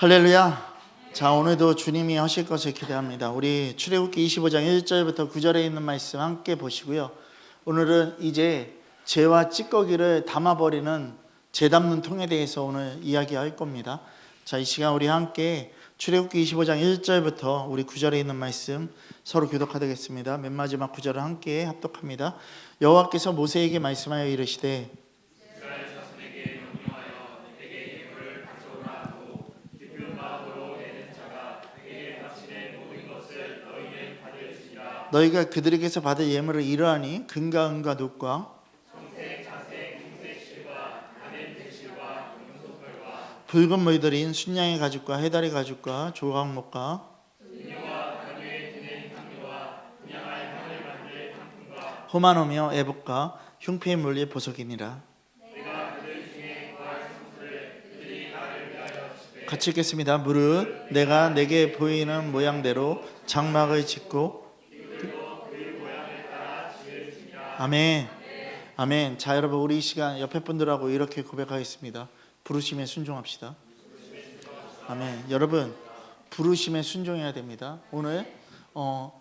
할렐루야. 자, 오늘도 주님이 하실 것을 기대합니다. 우리 출애굽기 25장 1절부터 9절에 있는 말씀 함께 보시고요. 오늘은 이제 죄와 찌꺼기를 담아버리는 죄 담는 통에 대해서 오늘 이야기할 겁니다. 자, 이 시간 우리 함께 출애굽기 25장 1절부터 우리 9절에 있는 말씀 서로 교독하겠습니다. 맨 마지막 9절을 함께 합독합니다. 여호와께서 모세에게 말씀하여 이르시되 너희가 그들에게서 받을 예물을 이러하니 금과 은과 놋과 붉은 물들인 순양의 가죽과 해달의 가죽과 조각목과 호마노며 애복과 흉패에 물릴 보석이니라. 같이 읽겠습니다. 무릇 내가 내게 보이는 모양대로 장막을 짓고 아멘. 아멘. 자, 여러분, 우리 이 시간 옆에 분들하고 이렇게 고백하겠습니다. 부르심에 순종합시다. 아멘. 여러분, 부르심에 순종해야 됩니다. 오늘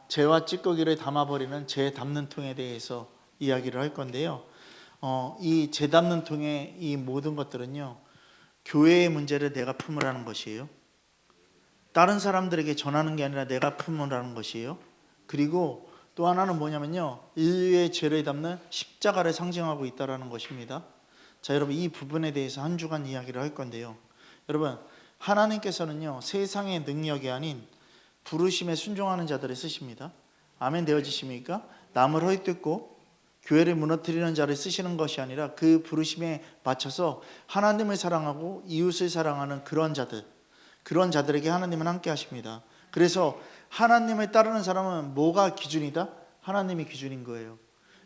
죄와 찌꺼기를 담아버리는 죄 담는 통에 대해서 이야기를 할 건데요. 이 죄 담는 통의 이 모든 것들은요, 교회의 문제를 내가 품으라는 것이에요. 다른 사람들에게 전하는 게 아니라 내가 품으라는 것이에요. 그리고 또 하나는 뭐냐면요, 인류의 죄를 담는 십자가를 상징하고 있다는 것입니다. 자, 여러분, 이 부분에 대해서 한 주간 이야기를 할 건데요. 여러분, 하나님께서는요, 세상의 능력이 아닌 부르심에 순종하는 자들을 쓰십니다. 아멘 되어지십니까? 남을 헐뜯고 교회를 무너뜨리는 자를 쓰시는 것이 아니라 그 부르심에 맞춰서 하나님을 사랑하고 이웃을 사랑하는 그런 자들에게 하나님은 함께 하십니다. 그래서 하나님을 따르는 사람은 뭐가 기준이다? 하나님이 기준인 거예요.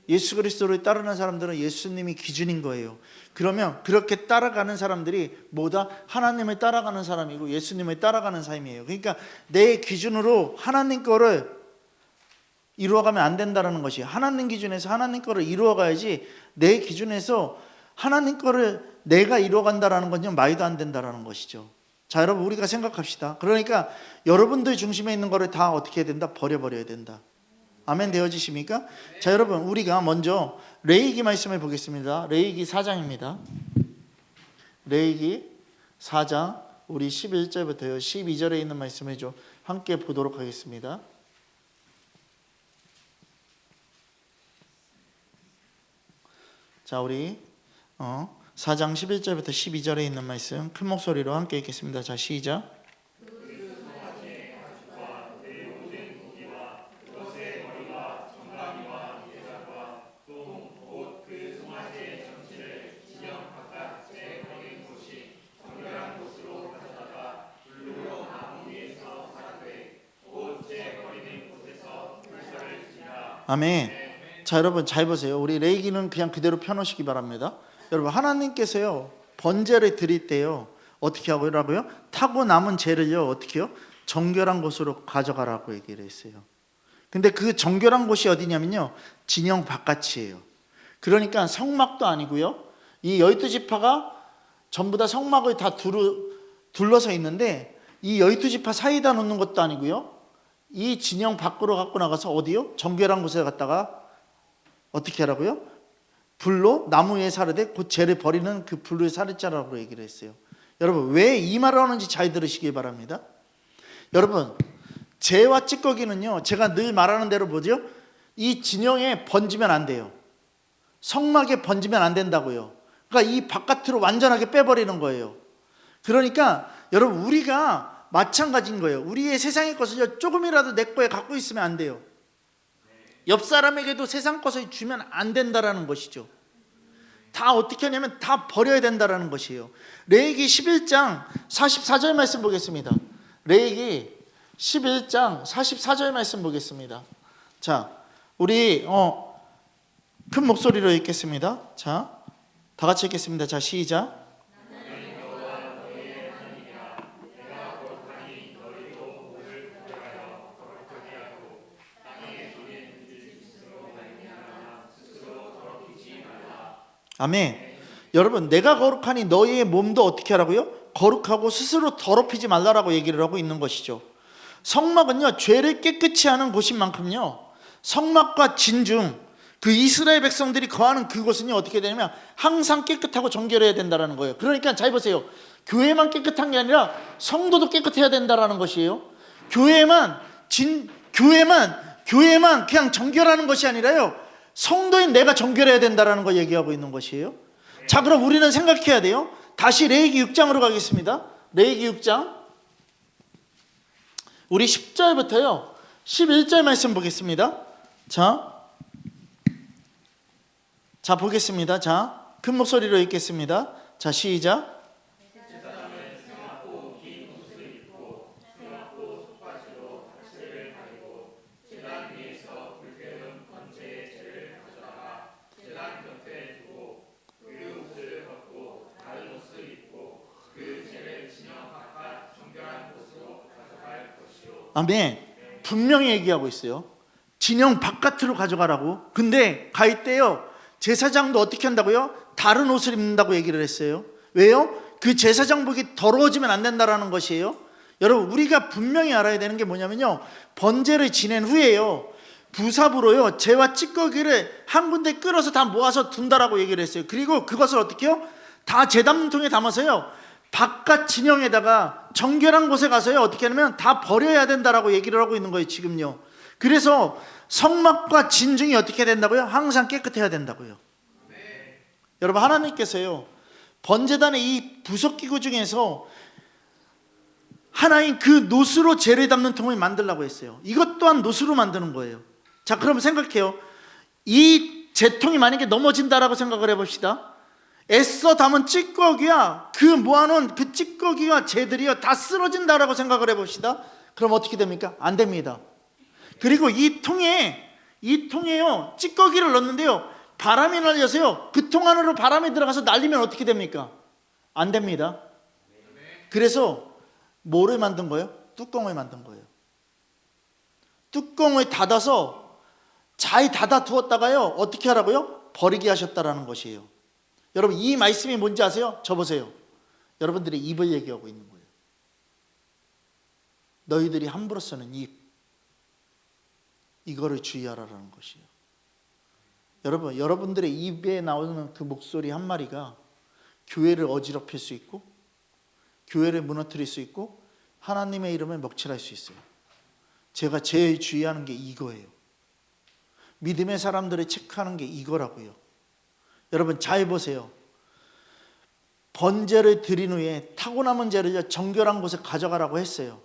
예수 그리스도를 따르는 사람들은 예수님이 기준인 거예요. 그러면 그렇게 따라가는 사람들이 뭐다? 하나님을 따라가는 사람이고 예수님을 따라가는 삶이에요. 그러니까 내 기준으로 하나님 거를 이루어가면 안 된다는 것이, 하나님 기준에서 하나님 거를 이루어가야지 내 기준에서 하나님 거를 내가 이루어간다는 건요, 말도 안 된다는 것이죠. 자, 여러분, 우리가 생각합시다. 그러니까 여러분들 중심에 있는 거를 다 어떻게 해야 된다? 버려버려야 된다. 아멘 되어지십니까? 자, 여러분, 우리가 먼저 레위기 말씀을 보겠습니다. 레위기 4장입니다. 레위기 4장 우리 11절부터 12절에 있는 말씀을 좀 함께 보도록 하겠습니다. 자, 우리 4장 11절부터 12절에 있는 말씀 큰 목소리로 함께 읽겠습니다. 자, 시작. 아멘. 자, 여러분 잘 보세요. 우리 레위기는 그냥 그대로 펴놓으시기 바랍니다. 여러분, 하나님께서요, 번제를 드릴 때요, 어떻게 하고요? 타고 남은 죄를요, 어떻게 해요? 정결한 곳으로 가져가라고 얘기를 했어요. 근데 그 정결한 곳이 어디냐면요, 진영 바깥이에요. 그러니까 성막도 아니고요, 이 12지파가 전부 다 성막을 다 둘러서 있는데 이 12지파 사이에다 놓는 것도 아니고요, 이 진영 밖으로 갖고 나가서 어디요? 정결한 곳에 갔다가 어떻게 하라고요? 불로 나무 위에 사르되 곧 죄를 버리는 그 불을 사르자라고 얘기를 했어요. 여러분, 왜 이 말을 하는지 잘 들으시기 바랍니다. 여러분, 죄와 찌꺼기는요, 제가 늘 말하는 대로 뭐죠? 이 진영에 번지면 안 돼요. 성막에 번지면 안 된다고요. 그러니까 이 바깥으로 완전하게 빼버리는 거예요. 그러니까 여러분, 우리가 마찬가지인 거예요. 우리의 세상의 것을 조금이라도 내 거에 갖고 있으면 안 돼요. 옆 사람에게도 세상 것을 주면 안 된다라는 것이죠. 다 어떻게 하냐면 다 버려야 된다라는 것이에요. 레위기 11장 44절 말씀 보겠습니다. 레위기 11장 44절 말씀 보겠습니다. 자, 우리 큰 목소리로 읽겠습니다. 자, 다 같이 읽겠습니다. 자, 시작. 아멘. 여러분, 내가 거룩하니 너희의 몸도 어떻게 하라고요? 거룩하고 스스로 더럽히지 말라라고 얘기를 하고 있는 것이죠. 성막은요, 죄를 깨끗이 하는 곳인 만큼요, 성막과 진중, 그 이스라엘 백성들이 거하는 그곳은요, 어떻게 되냐면 항상 깨끗하고 정결해야 된다는 거예요. 그러니까 잘 보세요. 교회만 깨끗한 게 아니라 성도도 깨끗해야 된다는 것이에요. 교회만 그냥 정결하는 것이 아니라요, 성도인 내가 정결해야 된다는 거 얘기하고 있는 것이에요. 자, 그럼 우리는 생각해야 돼요. 다시 레위기 6장으로 가겠습니다. 레위기 6장, 우리 10절부터요 11절 말씀 보겠습니다. 자 보겠습니다. 자, 큰 목소리로 읽겠습니다. 자, 시작. 아멘. 분명히 얘기하고 있어요. 진영 바깥으로 가져가라고. 근데 갈 때요, 제사장도 어떻게 한다고요? 다른 옷을 입는다고 얘기를 했어요. 왜요? 그 제사장복이 더러워지면 안 된다는 것이에요. 여러분, 우리가 분명히 알아야 되는 게 뭐냐면요, 번제를 지낸 후에요, 부삽으로요 재와 찌꺼기를 한 군데 끌어서 다 모아서 둔다라고 얘기를 했어요. 그리고 그것을 어떻게 해요? 다 재담통에 담아서요 바깥 진영에다가 정결한 곳에 가서요 어떻게 하냐면 다 버려야 된다라고 얘기를 하고 있는 거예요 지금요. 그래서 성막과 진중이 어떻게 된다고요? 항상 깨끗해야 된다고요. 네. 여러분, 하나님께서요 번제단의 이 부속기구 중에서 하나인 그 노수로 재를 담는 통을 만들라고 했어요. 이것 또한 노수로 만드는 거예요. 자, 그럼 생각해요. 이 재통이 만약에 넘어진다라고 생각을 해봅시다. 애써 담은 찌꺼기야, 그 모아놓은 그 찌꺼기와 재들이요 다 쓰러진다라고 생각을 해봅시다. 그럼 어떻게 됩니까? 안 됩니다. 그리고 이 통에요 찌꺼기를 넣는데요 바람이 날려서요 그 통 안으로 바람이 들어가서 날리면 어떻게 됩니까? 안 됩니다. 그래서 뭐를 만든 거예요? 뚜껑을 만든 거예요. 뚜껑을 닫아서 잘 닫아 두었다가요 어떻게 하라고요? 버리게 하셨다라는 것이에요. 여러분, 이 말씀이 뭔지 아세요? 저 보세요. 여러분들의 입을 얘기하고 있는 거예요. 너희들이 함부로 쓰는 입, 이거를 주의하라는 것이에요. 여러분, 여러분들의 입에 나오는 그 목소리 한 마리가 교회를 어지럽힐 수 있고 교회를 무너뜨릴 수 있고 하나님의 이름을 먹칠할 수 있어요. 제가 제일 주의하는 게 이거예요. 믿음의 사람들을 체크하는 게 이거라고요. 여러분, 잘 보세요. 번제를 드린 후에 타고 남은 재를 정결한 곳에 가져가라고 했어요.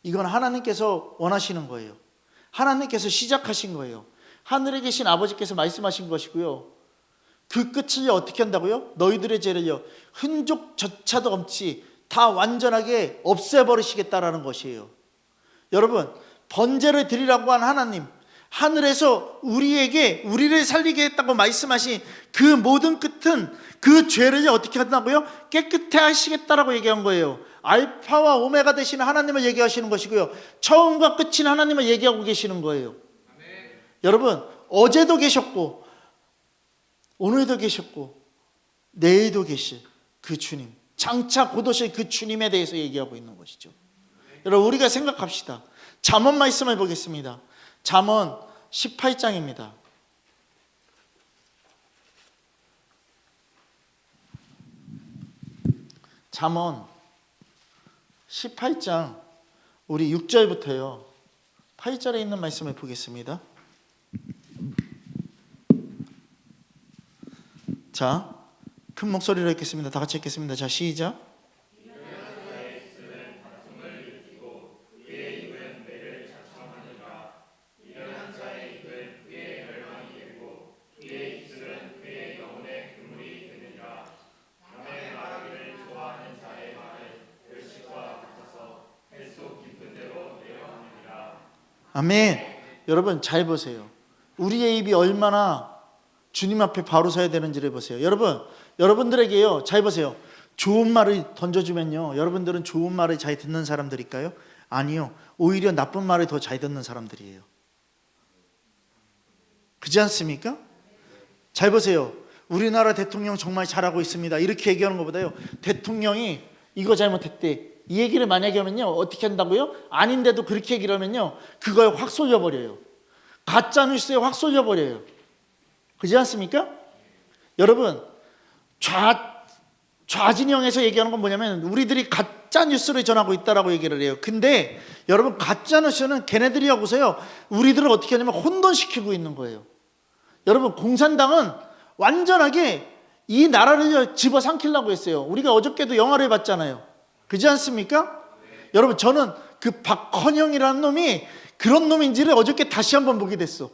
이건 하나님께서 원하시는 거예요. 하나님께서 시작하신 거예요. 하늘에 계신 아버지께서 말씀하신 것이고요. 그 끝을 어떻게 한다고요? 너희들의 죄를요 흔적조차도 없이 다 완전하게 없애버리시겠다라는 것이에요. 여러분, 번제를 드리라고 한 하나님, 하늘에서 우리를 살리게 했다고 말씀하신 그 모든 끝은 그 죄를 어떻게 한다고요? 깨끗해 하시겠다라고 얘기한 거예요. 알파와 오메가 되시는 하나님을 얘기하시는 것이고요, 처음과 끝인 하나님을 얘기하고 계시는 거예요. 아멘. 여러분, 어제도 계셨고 오늘도 계셨고 내일도 계실 그 주님, 장차 곧 오실 그 주님에 대해서 얘기하고 있는 것이죠. 여러분, 우리가 생각합시다. 잠언 말씀을 보겠습니다. 잠언 18장입니다. 잠언 18장 우리 6절부터요 8절에 있는 말씀을 보겠습니다. 자, 큰 목소리로 읽겠습니다. 다 같이 읽겠습니다. 자, 시작. 아멘. 여러분, 잘 보세요. 우리의 입이 얼마나 주님 앞에 바로 서야 되는지를 보세요. 여러분들에게요, 잘 보세요. 좋은 말을 던져주면요 여러분들은 좋은 말을 잘 듣는 사람들일까요? 아니요, 오히려 나쁜 말을 더 잘 듣는 사람들이에요. 그렇지 않습니까? 잘 보세요. 우리나라 대통령 정말 잘하고 있습니다 이렇게 얘기하는 것보다요 대통령이 이거 잘못했대. 이 얘기를 만약에 하면요, 어떻게 한다고요? 아닌데도 그렇게 얘기를 하면요, 그거에 확 쏠려버려요. 가짜뉴스에 확 쏠려버려요. 그렇지 않습니까? 여러분, 좌진영에서 얘기하는 건 뭐냐면 우리들이 가짜뉴스를 전하고 있다라고 얘기를 해요. 근데 여러분, 가짜뉴스는 걔네들이 하고서요, 우리들을 어떻게 하냐면 혼돈시키고 있는 거예요. 여러분, 공산당은 완전하게 이 나라를 집어삼키려고 했어요. 우리가 어저께도 영화를 봤잖아요. 그렇지 않습니까? 여러분, 저는 그 박헌영이라는 놈이 그런 놈인지를 어저께 다시 한번 보게 됐어.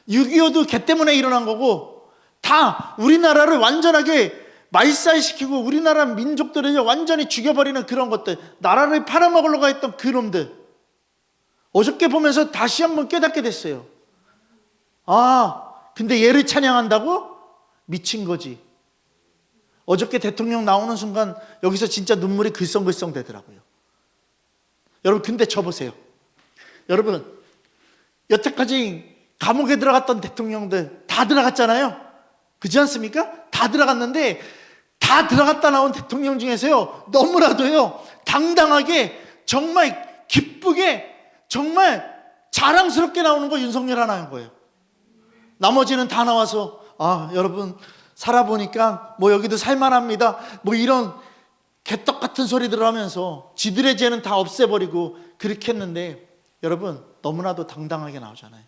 6.25도 걔 때문에 일어난 거고, 다 우리나라를 완전하게 말살시키고 우리나라 민족들을 완전히 죽여버리는 그런 것들, 나라를 팔아먹으려고 했던 그 놈들, 어저께 보면서 다시 한번 깨닫게 됐어요. 근데 얘를 찬양한다고? 미친 거지. 어저께 대통령 나오는 순간 여기서 진짜 눈물이 글썽글썽 되더라고요. 여러분, 근데 저 보세요. 여러분, 여태까지 감옥에 들어갔던 대통령들 다 들어갔잖아요. 그렇지 않습니까? 다 들어갔는데, 다 들어갔다 나온 대통령 중에서요, 너무나도요 당당하게, 정말 기쁘게, 정말 자랑스럽게 나오는 거 윤석열 하나인 거예요. 나머지는 다 나와서 여러분 살아보니까 뭐 여기도 살만합니다, 뭐 이런 개떡 같은 소리들을 하면서 지들의 죄는 다 없애버리고 그렇게 했는데, 여러분 너무나도 당당하게 나오잖아요.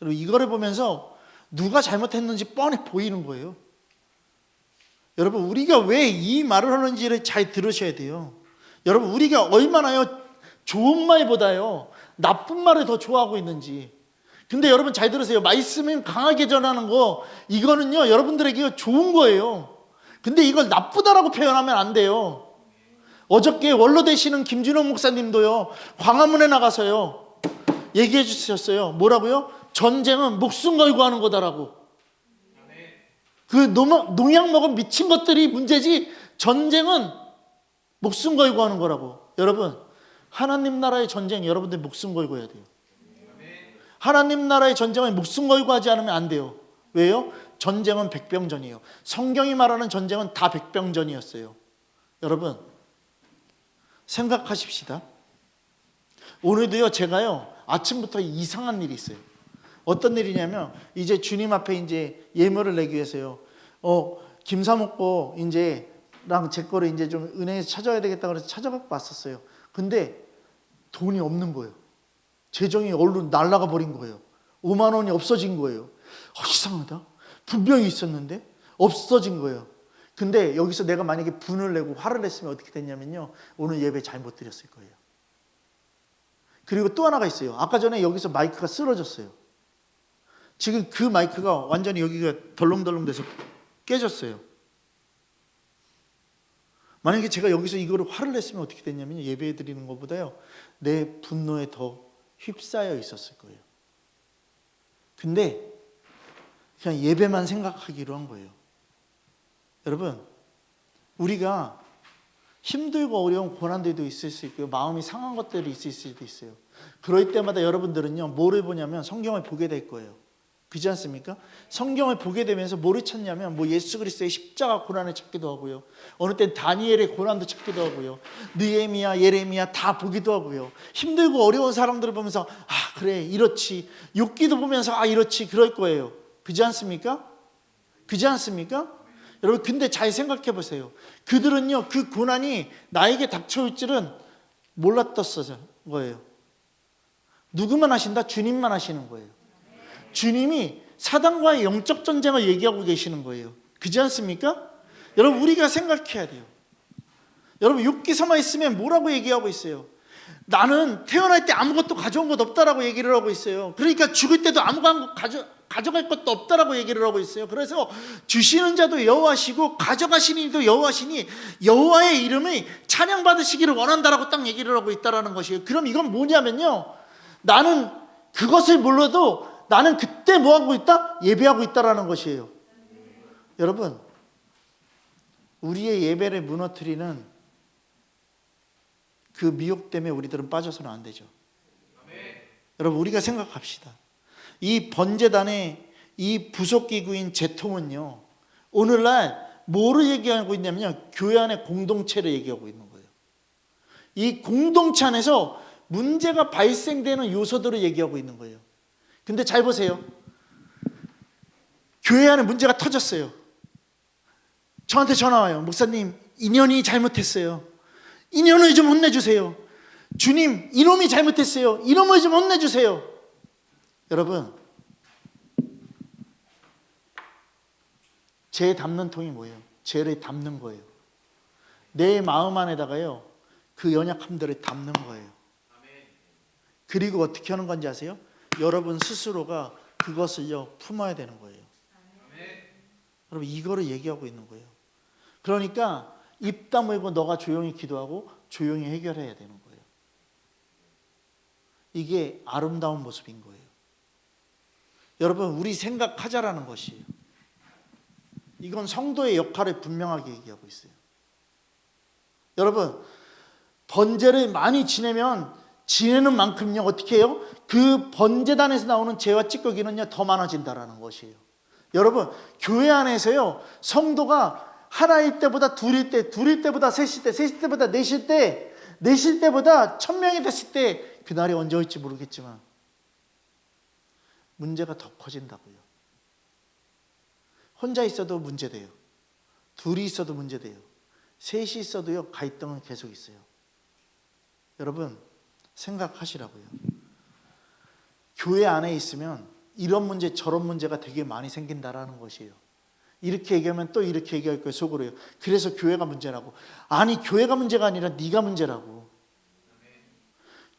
여러분, 이거를 보면서 누가 잘못했는지 뻔히 보이는 거예요. 여러분, 우리가 왜 이 말을 하는지를 잘 들으셔야 돼요. 여러분, 우리가 얼마나요 좋은 말보다요 나쁜 말을 더 좋아하고 있는지. 근데 여러분 잘 들으세요. 말씀은 강하게 전하는 거, 이거는요 여러분들에게 좋은 거예요. 근데 이걸 나쁘다라고 표현하면 안 돼요. 어저께 원로 되시는 김준호 목사님도요 광화문에 나가서요 얘기해 주셨어요. 뭐라고요? 전쟁은 목숨 걸고 하는 거다라고. 그 농약 먹은 미친 것들이 문제지, 전쟁은 목숨 걸고 하는 거라고. 여러분, 하나님 나라의 전쟁 여러분들 목숨 걸고 해야 돼요. 하나님 나라의 전쟁을 목숨 걸고 하지 않으면 안 돼요. 왜요? 전쟁은 백병전이에요. 성경이 말하는 전쟁은 다 백병전이었어요. 여러분, 생각하십시다. 오늘도요 제가요 아침부터 이상한 일이 있어요. 어떤 일이냐면, 이제 주님 앞에 이제 예물을 내기 위해서요 김사목고 이제랑 제 거를 이제 좀 은행에서 찾아야 되겠다 그래서 찾아갖고 왔었어요. 근데 돈이 없는 거예요. 재정이 얼른 날아가 버린 거예요. 5만 원이 없어진 거예요. 이상하다. 분명히 있었는데 없어진 거예요. 근데 여기서 내가 만약에 분을 내고 화를 냈으면 어떻게 됐냐면요, 오늘 예배 잘못 드렸을 거예요. 그리고 또 하나가 있어요. 아까 전에 여기서 마이크가 쓰러졌어요. 지금 그 마이크가 완전히 여기가 덜렁덜렁 돼서 깨졌어요. 만약에 제가 여기서 이거를 화를 냈으면 어떻게 됐냐면, 예배 드리는 것보다요 내 분노에 더 휩싸여 있었을 거예요. 근데 그냥 예배만 생각하기로 한 거예요. 여러분, 우리가 힘들고 어려운 고난들도 있을 수 있고요, 마음이 상한 것들이 있을 수도 있어요. 그럴 때마다 여러분들은요 뭐를 보냐면 성경을 보게 될 거예요. 그렇지 않습니까? 성경을 보게 되면서 뭐를 찾냐면, 뭐 예수 그리스도의 십자가 고난을 찾기도 하고요, 어느 땐 다니엘의 고난도 찾기도 하고요, 느헤미야, 예레미야 다 보기도 하고요, 힘들고 어려운 사람들을 보면서 그래 이렇지, 욥기도 보면서 이렇지, 그럴 거예요. 그렇지 않습니까? 그렇지 않습니까? 여러분, 근데 잘 생각해 보세요. 그들은요 그 고난이 나에게 닥쳐올 줄은 몰랐던 거예요. 누구만 하신다? 주님만 하시는 거예요. 주님이 사단과의 영적 전쟁을 얘기하고 계시는 거예요. 그렇지 않습니까? 여러분, 우리가 생각해야 돼요. 여러분, 욥기서만 있으면 뭐라고 얘기하고 있어요? 나는 태어날 때 아무것도 가져온 것 없다라고 얘기를 하고 있어요. 그러니까 죽을 때도 아무것도 가져갈 것도 없다라고 얘기를 하고 있어요. 그래서 주시는 자도 여호와시고 가져가시는 이도 여호와시니 여호와의 이름을 찬양받으시기를 원한다라고 딱 얘기를 하고 있다라는 것이에요. 그럼 이건 뭐냐면요, 나는 그것을 몰라도 나는 그때 뭐하고 있다? 예배하고 있다라는 것이에요. 여러분, 우리의 예배를 무너뜨리는 그 미혹 때문에 우리들은 빠져서는 안 되죠. 여러분, 우리가 생각합시다. 이 번제단의 이 부속기구인 제통은요, 오늘날 뭐를 얘기하고 있냐면요, 교회 안의 공동체를 얘기하고 있는 거예요. 이 공동체 안에서 문제가 발생되는 요소들을 얘기하고 있는 거예요. 근데 잘 보세요. 교회 안에 문제가 터졌어요. 저한테 전화 와요. 목사님, 인연이 잘못했어요. 인연을 좀 혼내주세요. 주님, 이놈이 잘못했어요. 이놈을 좀 혼내주세요. 여러분, 죄 담는 통이 뭐예요? 죄를 담는 거예요. 내 마음 안에다가요, 그 연약함들을 담는 거예요. 그리고 어떻게 하는 건지 아세요? 여러분 스스로가 그것을요, 품어야 되는 거예요. 여러분, 이거를 얘기하고 있는 거예요. 그러니까 입 다물고 너가 조용히 기도하고 조용히 해결해야 되는 거예요. 이게 아름다운 모습인 거예요. 여러분, 우리 생각하자라는 것이에요. 이건 성도의 역할을 분명하게 얘기하고 있어요. 여러분, 번제를 많이 지내면 지내는 만큼요, 어떻게 해요? 그 번제단에서 나오는 죄와 찌꺼기는요, 더 많아진다라는 것이에요. 여러분, 교회 안에서요, 성도가 하나일 때보다 둘일 때, 둘일 때보다 셋일 때, 셋일 때보다 넷일 때, 넷일 때보다 1000명이 됐을 때, 그날이 언제 올지 모르겠지만 문제가 더 커진다고요. 혼자 있어도 문제돼요. 둘이 있어도 문제돼요. 셋이 있어도요, 갈등은 계속 있어요. 여러분, 생각하시라고요. 교회 안에 있으면 이런 문제 저런 문제가 되게 많이 생긴다라는 것이에요. 이렇게 얘기하면 또 이렇게 얘기할 거예요, 속으로요. 그래서 교회가 문제라고. 아니, 교회가 문제가 아니라 네가 문제라고.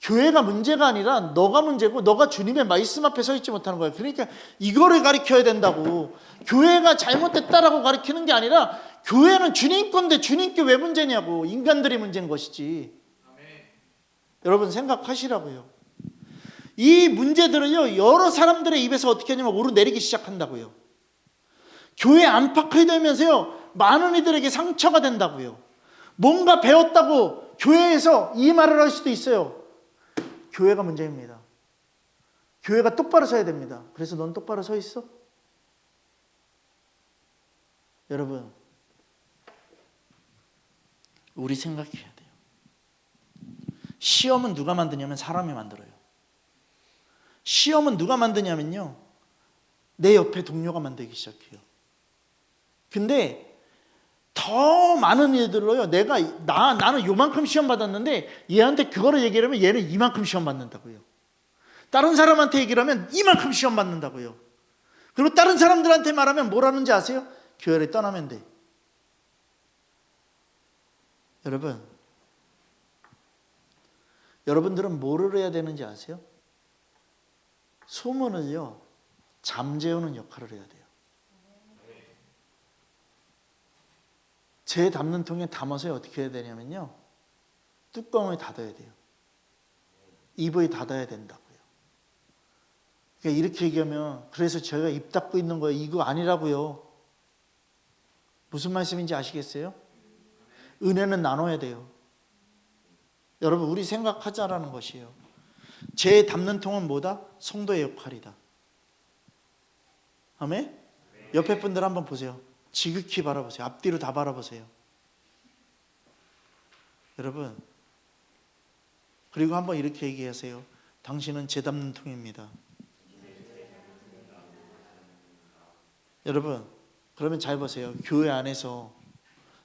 교회가 문제가 아니라 너가 문제고, 너가 주님의 말씀 앞에 서 있지 못하는 거예요. 그러니까 이거를 가르쳐야 된다고. 교회가 잘못됐다라고 가르치는 게 아니라, 교회는 주님 건데 주님께 왜 문제냐고. 인간들이 문제인 것이지. 여러분, 생각하시라고요. 이 문제들은요, 여러 사람들의 입에서 어떻게 하냐면 오르내리기 시작한다고요. 교회 안팎이 되면서요, 많은 이들에게 상처가 된다고요. 뭔가 배웠다고 교회에서 이 말을 할 수도 있어요. 교회가 문제입니다. 교회가 똑바로 서야 됩니다. 그래서 넌 똑바로 서 있어? 여러분, 우리 생각해야 돼요. 시험은 누가 만드냐면 사람이 만들어요. 시험은 누가 만드냐면요, 내 옆에 동료가 만들기 시작해요. 근데 더 많은 일들로요, 나는 요만큼 시험 받았는데 얘한테 그거를 얘기하면 얘는 이만큼 시험 받는다고요. 다른 사람한테 얘기를 하면 이만큼 시험 받는다고요. 그리고 다른 사람들한테 말하면 뭐라는지 아세요? 교회를 떠나면 돼. 여러분들은 뭐를 해야 되는지 아세요? 소문을요, 잠재우는 역할을 해야 돼요. 죄 담는 통에 담아서 어떻게 해야 되냐면요, 뚜껑을 닫아야 돼요. 입을 닫아야 된다고요. 그러니까 이렇게 얘기하면, 그래서 제가 입 닫고 있는 거예요, 이거 아니라고요. 무슨 말씀인지 아시겠어요? 은혜는 나눠야 돼요. 여러분, 우리 생각하자라는 것이에요. 죄 담는 통은 뭐다? 성도의 역할이다. 아멘? 옆에 분들 한번 보세요. 지극히 바라보세요. 앞뒤로 다 바라보세요. 여러분, 그리고 한번 이렇게 얘기하세요. 당신은 죄 담는 통입니다. 여러분, 그러면 잘 보세요. 교회 안에서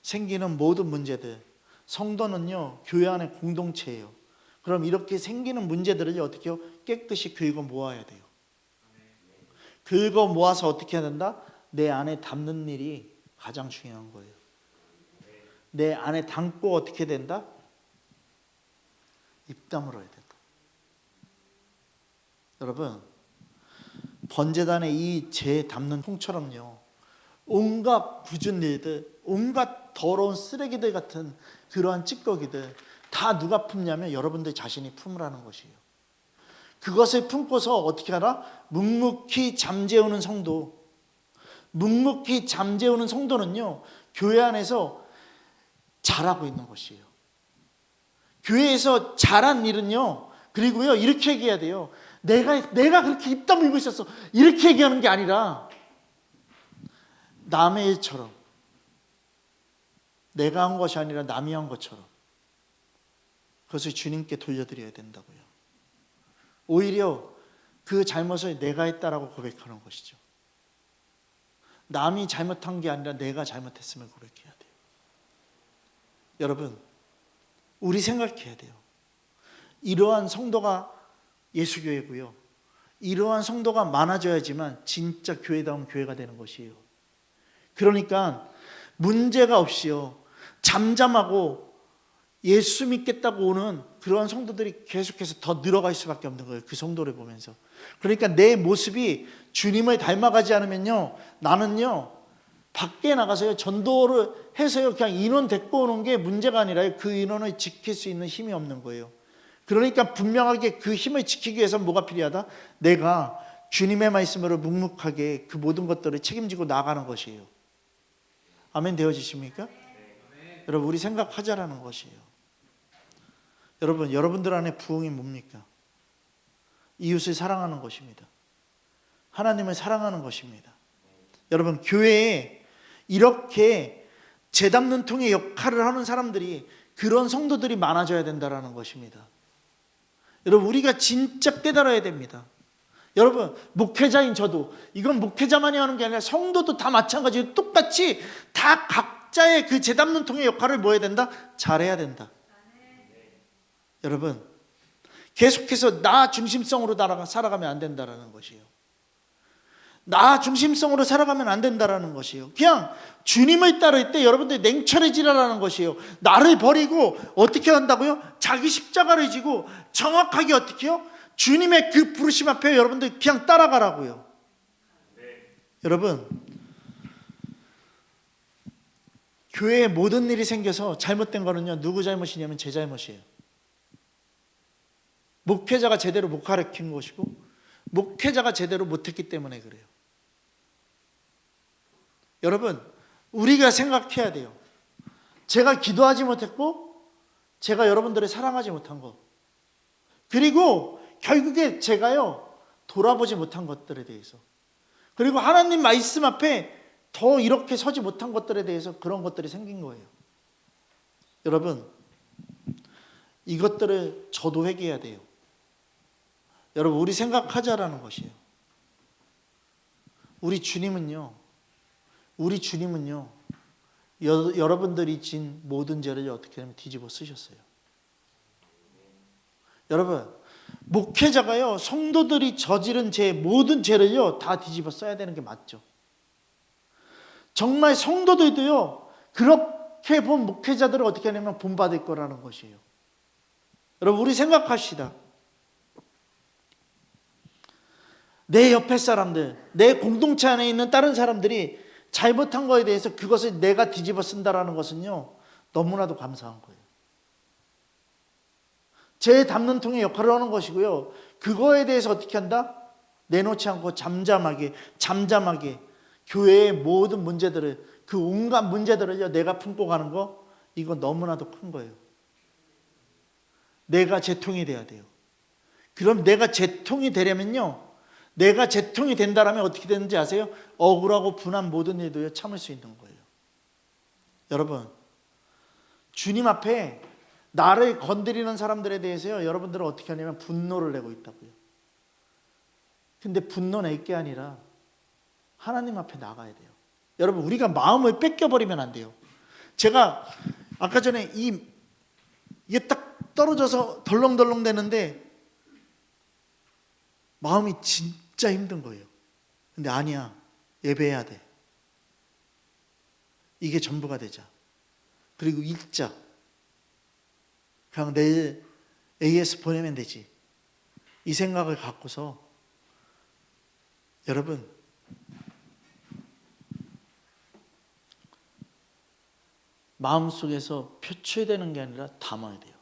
생기는 모든 문제들, 성도는요, 교회 안의 공동체예요. 그럼 이렇게 생기는 문제들을 어떻게 해요? 깨끗이 긁어 모아야 돼요. 긁어 모아서 어떻게 해야 된다? 내 안에 담는 일이 가장 중요한 거예요. 내 안에 담고 어떻게 된다? 입 다물어야 된다. 여러분, 번제단의 이 죄 담는 통처럼요, 온갖 굳은 일들, 온갖 더러운 쓰레기들 같은 그러한 찌꺼기들 다 누가 품냐면 여러분들 자신이 품으라는 것이에요. 그것을 품고서 어떻게 하라? 묵묵히 잠재우는 성도. 묵묵히 잠재우는 성도는요, 교회 안에서 잘하고 있는 것이에요. 교회에서 잘한 일은요, 그리고요, 이렇게 얘기해야 돼요. 내가 그렇게 입 다물고 있었어, 이렇게 얘기하는 게 아니라 남의 일처럼, 내가 한 것이 아니라 남이 한 것처럼 그것을 주님께 돌려드려야 된다고요. 오히려 그 잘못을 내가 했다라고 고백하는 것이죠. 남이 잘못한 게 아니라 내가 잘못했음을 고백해야 돼요. 여러분, 우리 생각해야 돼요. 이러한 성도가 예수교회고요. 이러한 성도가 많아져야지만 진짜 교회다운 교회가 되는 것이에요. 그러니까 문제가 없이요, 잠잠하고 예수 믿겠다고 오는 그러한 성도들이 계속해서 더 늘어갈 수밖에 없는 거예요. 그 성도를 보면서. 그러니까 내 모습이 주님을 닮아가지 않으면요, 나는요 밖에 나가서요 전도를 해서요 그냥 인원 데리고 오는 게 문제가 아니라요, 그 인원을 지킬 수 있는 힘이 없는 거예요. 그러니까 분명하게 그 힘을 지키기 위해서 뭐가 필요하다? 내가 주님의 말씀으로 묵묵하게 그 모든 것들을 책임지고 나가는 것이에요. 아멘 되어지십니까? 여러분, 우리 생각하자라는 것이에요. 여러분, 여러분들 안에 부흥이 뭡니까? 이웃을 사랑하는 것입니다. 하나님을 사랑하는 것입니다. 여러분, 교회에 이렇게 재 담는 통의 역할을 하는 사람들이, 그런 성도들이 많아져야 된다는 것입니다. 여러분, 우리가 진짜 깨달아야 됩니다. 여러분, 목회자인 저도, 이건 목회자만이 하는 게 아니라 성도도 다 마찬가지로 똑같이 다 각자의 그 재 담는 통의 역할을 뭐 해야 된다? 잘해야 된다. 여러분, 계속해서 나 중심성으로 살아가면 안 된다는 것이에요. 나 중심성으로 살아가면 안 된다는 것이에요. 그냥 주님을 따를 때 여러분들이 냉철해지라는 것이에요. 나를 버리고 어떻게 한다고요? 자기 십자가를 지고 정확하게 어떻게 해요? 주님의 그 부르심 앞에 여러분들 그냥 따라가라고요. 여러분, 교회에 모든 일이 생겨서 잘못된 거는요, 누구 잘못이냐면 제 잘못이에요. 목회자가 제대로 못 가르친 것이고 목회자가 제대로 못했기 때문에 그래요. 여러분, 우리가 생각해야 돼요. 제가 기도하지 못했고 제가 여러분들을 사랑하지 못한 것, 그리고 결국에 제가요 돌아보지 못한 것들에 대해서, 그리고 하나님 말씀 앞에 더 이렇게 서지 못한 것들에 대해서 그런 것들이 생긴 거예요. 여러분, 이것들을 저도 회개해야 돼요. 여러분, 우리 생각하자라는 것이에요. 우리 주님은요 여러분들이 진 모든 죄를 어떻게 하면 뒤집어 쓰셨어요. 여러분, 목회자가요 성도들이 저지른 죄, 모든 죄를요 다 뒤집어 써야 되는 게 맞죠. 정말 성도들도요 그렇게 본 목회자들을 어떻게 하냐면 본받을 거라는 것이에요. 여러분, 우리 생각합시다. 내 옆에 사람들, 내 공동체 안에 있는 다른 사람들이 잘못한 거에 대해서 그것을 내가 뒤집어 쓴다라는 것은요 너무나도 감사한 거예요. 제 담는 통의 역할을 하는 것이고요, 그거에 대해서 어떻게 한다? 내놓지 않고 잠잠하게 교회의 모든 문제들을, 그 온갖 문제들을 내가 품고 가는 거, 이거 너무나도 큰 거예요. 내가 재통이 돼야 돼요. 그럼 내가 재통이 되려면요, 내가 재통이 된다라면 어떻게 되는지 아세요? 억울하고 분한 모든 일도 참을 수 있는 거예요. 여러분, 주님 앞에 나를 건드리는 사람들에 대해서요 여러분들은 어떻게 하냐면 분노를 내고 있다고요. 근데 분노 낼 게 아니라 하나님 앞에 나가야 돼요. 여러분, 우리가 마음을 뺏겨버리면 안 돼요. 제가 아까 전에 이게 딱 떨어져서 덜렁덜렁 되는데 마음이 진짜 힘든 거예요. 근데 아니야, 예배해야 돼. 이게 전부가 되자. 그리고 읽자. 그냥 내일 AS 보내면 되지. 이 생각을 갖고서 여러분, 마음속에서 표출되는 게 아니라 담아야 돼요.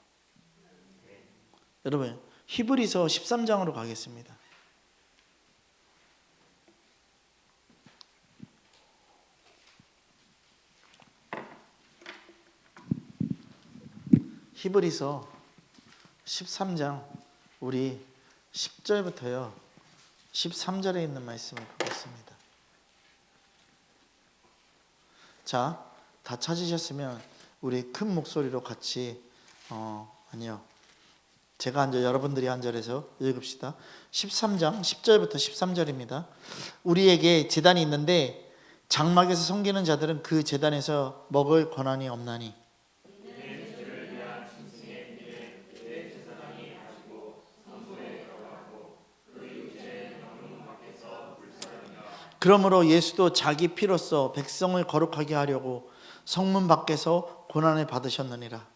여러분, 히브리서 13장으로 가겠습니다. 히브리서 13장 우리 10절부터요 13절에 있는 말씀을 보겠습니다. 자, 다 찾으셨으면 우리 큰 목소리로 같이 아니요. 제가 앉아 여러분들이 앉아서 읽읍시다. 13장 10절부터 13절입니다. 우리에게 제단이 있는데 장막에서 섬기는 자들은 그 제단에서 먹을 권한이 없나니 그러므로 예수도 자기 피로써 백성을 거룩하게 하려고 성문 밖에서 고난을 받으셨느니라.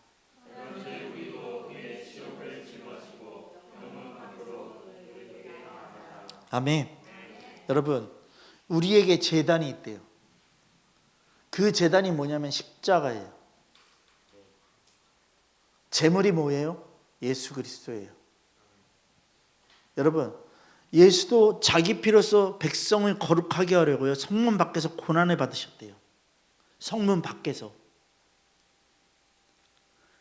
아멘. 여러분, 우리에게 제단이 있대요. 그 제단이 뭐냐면 십자가예요. 제물이 뭐예요? 예수 그리스도예요. 여러분, 예수도 자기 피로써 백성을 거룩하게 하려고요, 성문 밖에서 고난을 받으셨대요. 성문 밖에서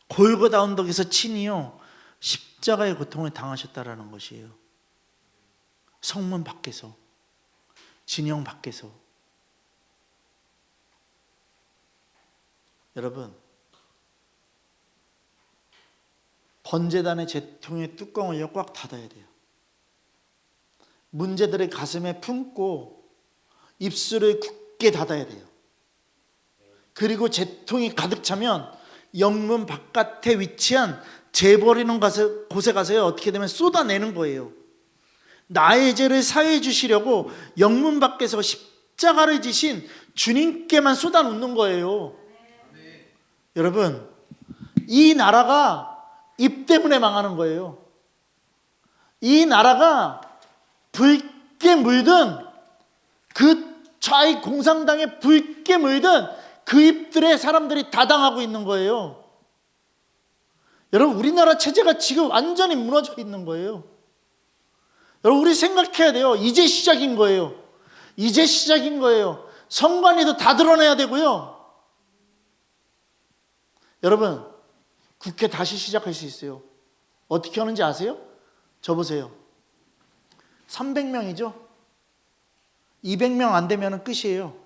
골고다 언덕에서 친히요 십자가의 고통을 당하셨다라는 것이에요. 성문 밖에서, 진영 밖에서. 여러분, 번제단의 제통의 뚜껑을 꽉 닫아야 돼요. 문제들의 가슴에 품고 입술을 굳게 닫아야 돼요. 그리고 제통이 가득 차면 영문 바깥에 위치한 재버리는 곳에 가서요, 어떻게 되면 쏟아내는 거예요. 나의 죄를 사해 주시려고 영문 밖에서 십자가를 지신 주님께만 쏟아놓는 거예요. 여러분, 이 나라가 입 때문에 망하는 거예요. 이 나라가 붉게 물든 그 좌익 공산당에 붉게 물든 그 입들에 사람들이 다 당하고 있는 거예요. 여러분, 우리나라 체제가 지금 완전히 무너져 있는 거예요. 여러분, 우리 생각해야 돼요. 이제 시작인 거예요. 이제 시작인 거예요. 선관위도 다 드러내야 되고요. 여러분, 국회 다시 시작할 수 있어요. 어떻게 하는지 아세요? 저 보세요. 300명이죠? 200명 안 되면 끝이에요.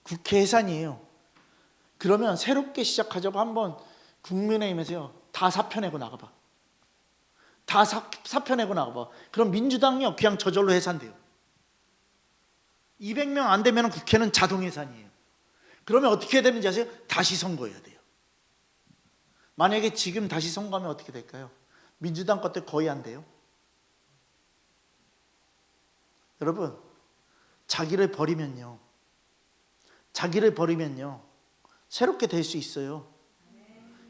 국회 해산이에요. 그러면 새롭게 시작하자고 한번 국민의힘에서요, 다 사표내고 나가봐. 다 사표내고 나가봐. 그럼 민주당이요, 그냥 저절로 해산돼요. 200명 안 되면 국회는 자동 해산이에요. 그러면 어떻게 해야 되는지 아세요? 다시 선거해야 돼요. 만약에 지금 다시 선거하면 어떻게 될까요? 민주당 것들 거의 안 돼요. 여러분, 자기를 버리면요, 새롭게 될 수 있어요.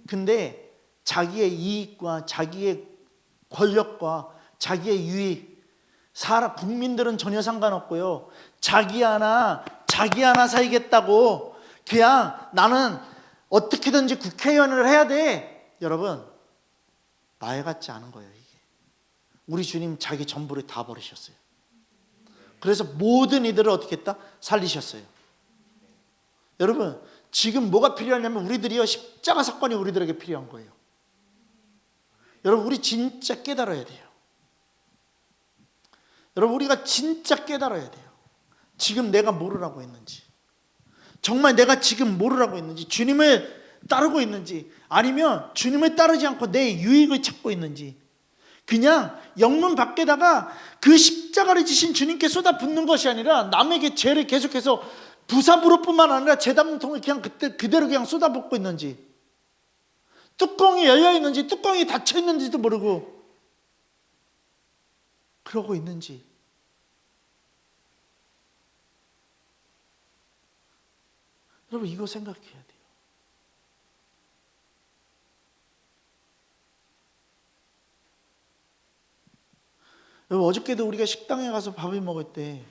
근데 자기의 이익과 자기의 권력과 자기의 유익, 국민들은 전혀 상관없고요, 자기 하나 살겠다고 그냥 나는 어떻게든지 국회의원을 해야 돼. 여러분, 말 같지 않은 거예요. 이게 우리 주님 자기 전부를 다 버리셨어요. 그래서 모든 이들을 어떻게 했다? 살리셨어요. 여러분, 지금 뭐가 필요하냐면 우리들이요, 십자가 사건이 우리들에게 필요한 거예요. 여러분, 우리 진짜 깨달아야 돼요. 여러분, 우리가 진짜 깨달아야 돼요. 지금 내가 뭐를 하고 있는지, 정말 내가 지금 뭐를 하고 있는지, 주님을 따르고 있는지, 아니면 주님을 따르지 않고 내 유익을 찾고 있는지, 그냥 영문 밖에다가 그 십자가를 지신 주님께 쏟아붓는 것이 아니라 남에게 죄를 계속해서 부사부로뿐만 아니라 제단통을 그냥 그대로 그냥 쏟아붓고 있는지, 뚜껑이 열려 있는지 뚜껑이 닫혀 있는지도 모르고 그러고 있는지. 여러분, 이거 생각해야 돼요. 여러분, 어저께도 우리가 식당에 가서 밥을 먹을 때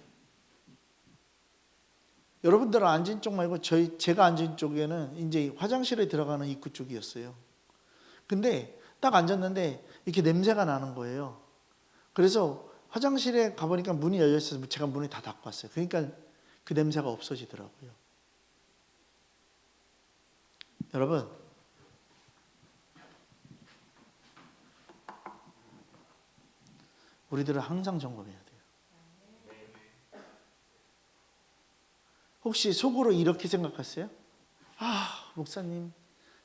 여러분들 앉은 쪽 말고 제가 앉은 쪽에는 이제 화장실에 들어가는 입구 쪽이었어요. 근데 딱 앉았는데 이렇게 냄새가 나는 거예요. 그래서 화장실에 가보니까 문이 열려 있어서 제가 문을 다 닫고 왔어요. 그러니까 그 냄새가 없어지더라고요. 여러분, 우리들은 항상 점검해야 돼요. 혹시 속으로 이렇게 생각했어요? 아, 목사님,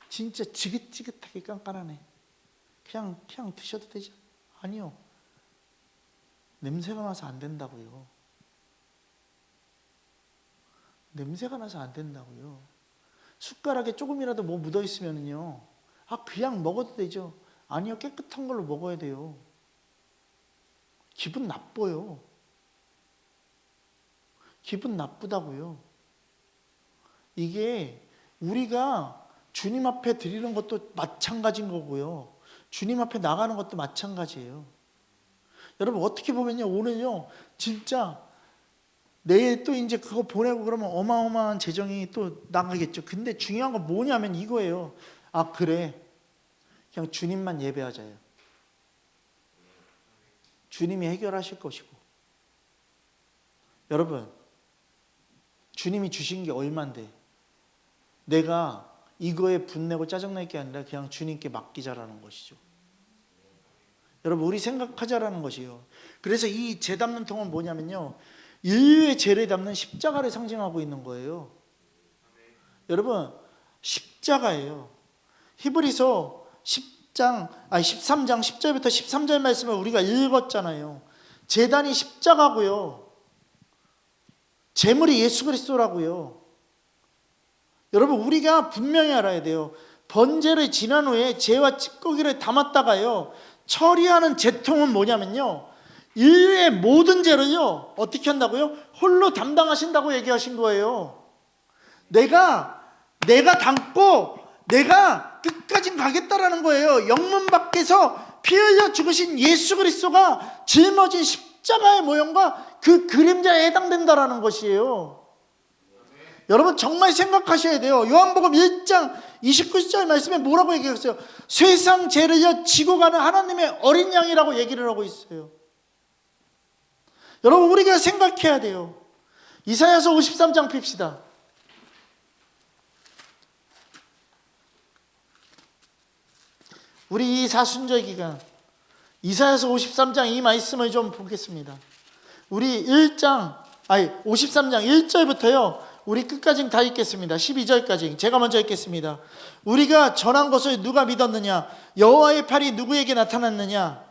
진짜 지긋지긋하게 깐깐하네. 그냥 드셔도 되죠? 아니요. 냄새가 나서 안 된다고요. 냄새가 나서 안 된다고요. 숟가락에 조금이라도 뭐 묻어 있으면요, 그냥 먹어도 되죠? 아니요, 깨끗한 걸로 먹어야 돼요. 기분 나빠요. 기분 나쁘다고요. 이게 우리가 주님 앞에 드리는 것도 마찬가지인 거고요, 주님 앞에 나가는 것도 마찬가지예요. 여러분, 어떻게 보면요, 오늘요 진짜 내일 또 이제 그거 보내고 그러면 어마어마한 재정이 또 나가겠죠. 근데 중요한 건 뭐냐면 이거예요. 그래, 그냥 주님만 예배하자요. 주님이 해결하실 것이고. 여러분, 주님이 주신 게 얼만데 내가 이거에 분내고 짜증낼 게 아니라 그냥 주님께 맡기자라는 것이죠. 여러분, 우리 생각하자라는 것이요. 그래서 이 재 담는 통은 뭐냐면요, 인류의 죄를 담는 십자가를 상징하고 있는 거예요. 여러분, 십자가예요. 히브리서 13장 10절부터 13절 말씀을 우리가 읽었잖아요. 제단이 십자가고요, 제물이 예수 그리스도라고요. 여러분, 우리가 분명히 알아야 돼요. 번제를 지난 후에 죄와 찌꺼기를 담았다가요, 처리하는 제통은 뭐냐면요, 인류의 모든 죄를요 어떻게 한다고요? 홀로 담당하신다고 얘기하신 거예요. 내가 담고 내가 끝까지 가겠다라는 거예요. 영문 밖에서 피 흘려 죽으신 예수 그리스도가 짊어진 십자가의 모형과 그 그림자에 해당된다라는 것이에요. 여러분, 정말 생각하셔야 돼요. 요한복음 1장 29절 말씀에 뭐라고 얘기했어요? 세상 죄를 지고 가는 하나님의 어린 양이라고 얘기를 하고 있어요. 여러분, 우리가 생각해야 돼요. 이사야서 53장 핍시다. 우리 이 사순절 기간 이사야서 53장 이 말씀을 좀 보겠습니다. 우리 53장 1절부터요 우리 끝까지 다 읽겠습니다. 12절까지 제가 먼저 읽겠습니다. 우리가 전한 것을 누가 믿었느냐? 여호와의 팔이 누구에게 나타났느냐?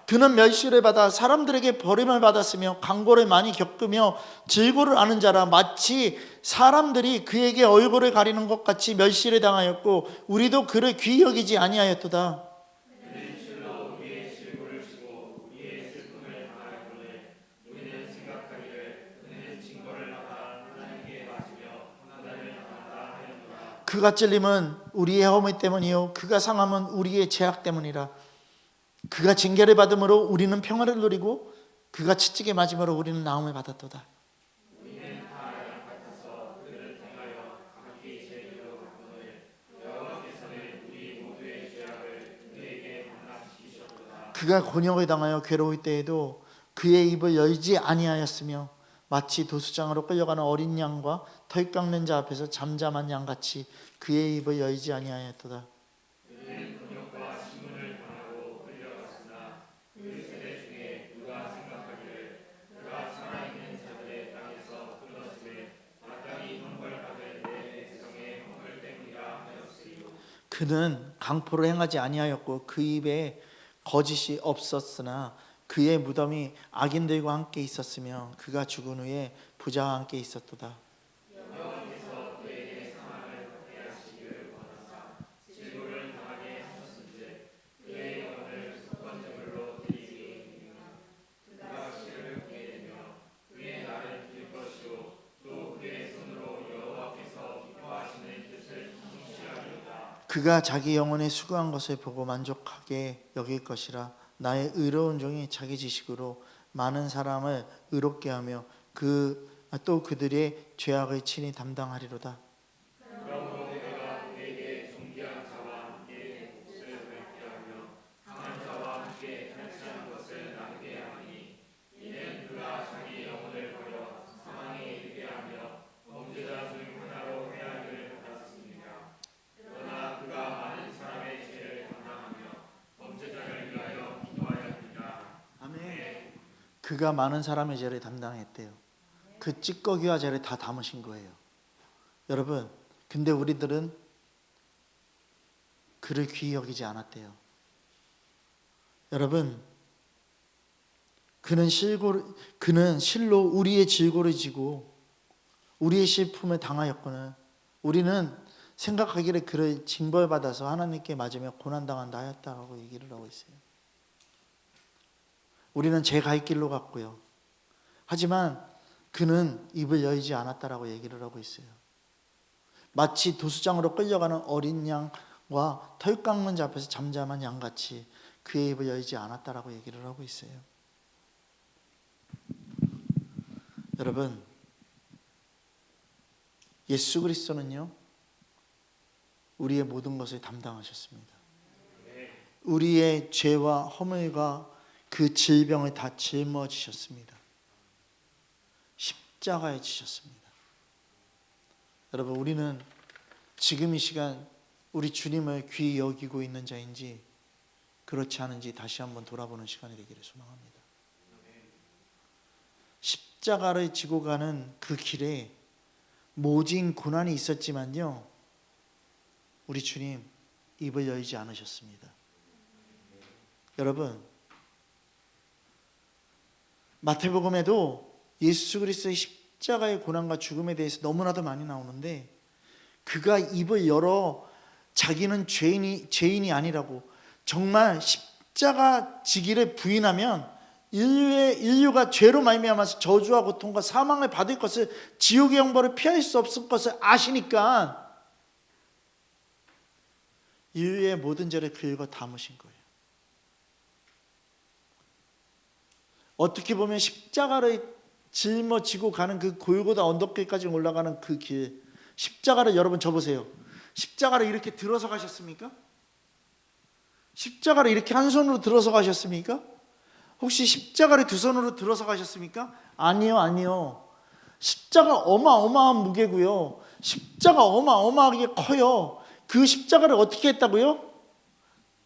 그는 멸시를 받아 사람들에게 버림을 받았으며 강고를 많이 겪으며 질고를 아는 자라. 마치 사람들이 그에게 얼굴을 가리는 것 같이 멸시를 당하였고 우리도 그를 귀히 여기지 아니하였도다. 그가 찔림은 우리의 허물 때문이요 그가 상함은 우리의 죄악 때문이라. 그가 징계를 받음으로 우리는 평화를 누리고 그가 채찍에 맞음으로 우리는 나음을 받았도다. 그가 곤욕을 당하여 괴로울 때에도 그의 입을 열지 아니하였으며 마치 도수장으로 끌려가는 어린 양과 털 깎는 자 앞에서 잠잠한 양같이 그의 입을 열지 아니하였도다. 그는 강포를 행하지 아니하였고 그 입에 거짓이 없었으나 그의 무덤이 악인들과 함께 있었으며 그가 죽은 후에 부자와 함께 있었도다. 그가 자기 영혼에 수고한 것을 보고 만족하게 여길 것이라. 나의 의로운 종이 자기 지식으로 많은 사람을 의롭게 하며 또 그들의 죄악을 친히 담당하리로다. 그가 많은 사람의 죄를 담당했대요. 그 찌꺼기와 죄를 다 담으신 거예요. 여러분, 근데 우리들은 그를 귀히 여기지 않았대요. 여러분, 그는 실로 우리의 질고를 지고 우리의 슬픔을 당하였거늘 우리는 생각하기를 그를 징벌받아서 하나님께 맞으며 고난당한다 하였다고 얘기를 하고 있어요. 우리는 제 갈 길로 갔고요. 하지만 그는 입을 열지 않았다라고 얘기를 하고 있어요. 마치 도수장으로 끌려가는 어린 양과 털 깎는 자 앞에서 잠잠한 양같이 그의 입을 열지 않았다라고 얘기를 하고 있어요. 여러분, 예수 그리스도는요, 우리의 모든 것을 담당하셨습니다. 우리의 죄와 허물과 그 질병을 다 짊어지셨습니다. 십자가에 지셨습니다. 여러분, 우리는 지금 이 시간 우리 주님을 귀히 여기고 있는 자인지 그렇지 않은지 다시 한번 돌아보는 시간이 되기를 소망합니다. 십자가를 지고 가는 그 길에 모진 고난이 있었지만요, 우리 주님 입을 열지 않으셨습니다. 여러분, 마태복음에도 예수 그리스도의 십자가의 고난과 죽음에 대해서 너무나도 많이 나오는데, 그가 입을 열어 자기는 죄인이 아니라고, 정말 십자가 지기를 부인하면 인류가 죄로 말미암아서 저주와 고통과 사망을 받을 것을, 지옥의 형벌을 피할 수 없을 것을 아시니까 인류의 모든 죄를 긁어 담으신 거예요. 어떻게 보면 십자가를 짊어지고 가는 그 골고다 언덕길까지 올라가는 그 길, 십자가를 여러분 져보세요. 십자가를 이렇게 들어서 가셨습니까? 십자가를 이렇게 한 손으로 들어서 가셨습니까? 혹시 십자가를 두 손으로 들어서 가셨습니까? 아니요. 십자가 어마어마한 무게고요. 십자가 어마어마하게 커요. 그 십자가를 어떻게 했다고요?